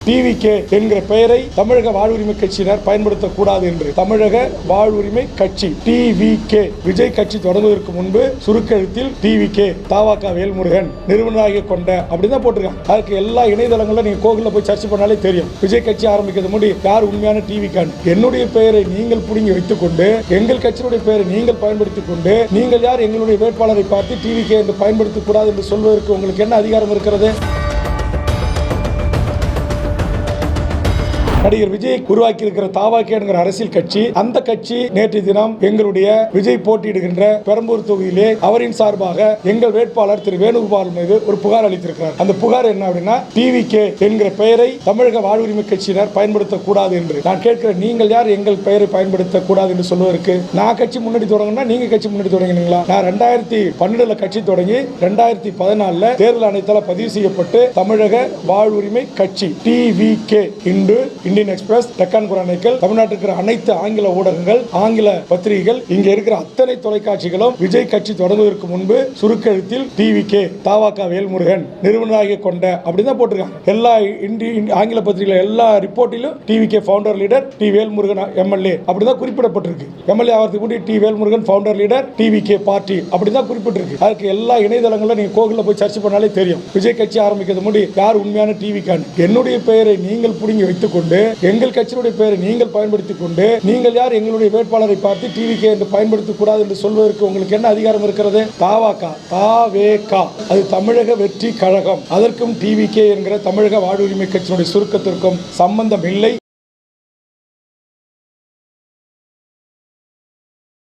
TVK என்கிற பெயரை தமிழக வாழ்வுரிமை கட்சியினர் பயன்படுத்தக்கூடாது என்று தமிழக வாழ்வுரிமை கட்சி டிவிகே விஜய் கட்சி தொடங்குவதற்கு முன்பு சுருக்கெழுத்தில் டிவிகே தாவாக்கா வேல்முருகன் நிறுவனராக கொண்ட அப்படிதான் போட்டிருக்காங்க. அதுக்கு எல்லா இணையதளங்களில் நீங்க கோகுல போய் சர்ச் பண்ணாலே தெரியும். விஜய் கட்சி ஆரம்பிக்கிறது முடி யார் உண்மையான டிவிகான். என்னுடைய பெயரை நீங்கள் புடுங்கி வைத்துக் கொண்டு எங்கள் கட்சியினுடைய பெயரை நீங்கள் பயன்படுத்திக் கொண்டு நீங்கள் யார் எங்களுடைய வேட்பாளரை பார்த்து டிவிகே என்று பயன்படுத்தக்கூடாது என்று சொல்வதற்கு உங்களுக்கு என்ன அதிகாரம் இருக்கிறது? நடிகர் விஜய் உருவாக்கி இருக்கிற தாவாக்கா என்கிற அரசியல் கட்சி, அந்த கட்சி நேற்று தினம் எங்களுடைய விஜய் போட்டியிடுகின்ற பெரம்பூர் தொகுதியிலே அவரின் சார்பாக எங்கள் வேட்பாளர் திரு வேணுகோபால் மீது ஒரு புகார் அளித்திருக்கிறார். அந்த புகார் என்ன அப்படின்னா, டிவிகே என்கிற பெயரை தமிழக வாழ்வுரிமை கட்சியினர் பயன்படுத்தக்கூடாது என்று. நான் கேட்கிறேன், நீங்கள் யார் எங்கள் பெயரை பயன்படுத்தக்கூடாது என்று சொல்வதற்கு? நான் கட்சி முன்னாடி தொடங்கினா நீங்க கட்சி முன்னாடி தொடங்கினீங்களா? நான் 2012 கட்சி தொடங்கி 2014 தேர்தல் ஆணையத்தால் பதிவு செய்யப்பட்டு தமிழக வாழ்வுரிமை கட்சி டிவிகே இன்று இந்தியன் எக்ஸ்பிரஸ், டெக்கான் குரானிக்கல், தமிழ்நாட்டில் இருக்கிற அனைத்து ஆங்கில ஊடகங்கள், ஆங்கில பத்திரிகைகள், இங்க இருக்கிற அத்தனை தொலைக்காட்சிகளும் விஜய் கட்சி தொடங்குவதற்கு முன்பு சுருக்கெழுத்தில் டிவிகே தாவாக்கா வேல்முருகன் நிறுவனராக கொண்ட அப்படிதான் போட்டிருக்காங்க. எல்லா ஆங்கில பத்திரிகைகள் எல்லா ரிப்போர்ட்டிலும் TVK founder leader T Velmurugan MLA அப்படிதான் குறிப்பிடப்பட்டிருக்கு. எம்எல்ஏ ஆகிறதுக்கு முன்னாடி T Velmurugan founder leader TVK party அப்படிதான் குறிப்பிட்டிருக்கு. அதுக்கு எல்லா இணையதளங்களில் நீங்க கோகுல போய் சர்ச் பண்ணாலே தெரியும். விஜய் கட்சி ஆரம்பிக்கிறது முடி யார் உண்மையான டிவிகான். என்னுடைய பெயரை நீங்கள் புடுங்கி வைத்துக் கொண்டு எங்கள் கட்சியினுடைய பெயரை நீங்கள் பயன்படுத்திக் கொண்டு நீங்கள் யார் எங்களுடைய வேட்பாளரை பார்த்து டிவிகே என்று பயன்படுத்தக்கூடாது என்று சொல்வதற்கு உங்களுக்கு என்ன அதிகாரம் இருக்கிறது? தாவாக்கா தாவேகா அது தமிழக வெற்றி கழகம். அதற்கும் டிவிகே என்கிற தமிழக வாழ்வுரிமை கட்சியினுடைய சுருக்கத்திற்கும் சம்பந்தம் இல்லை.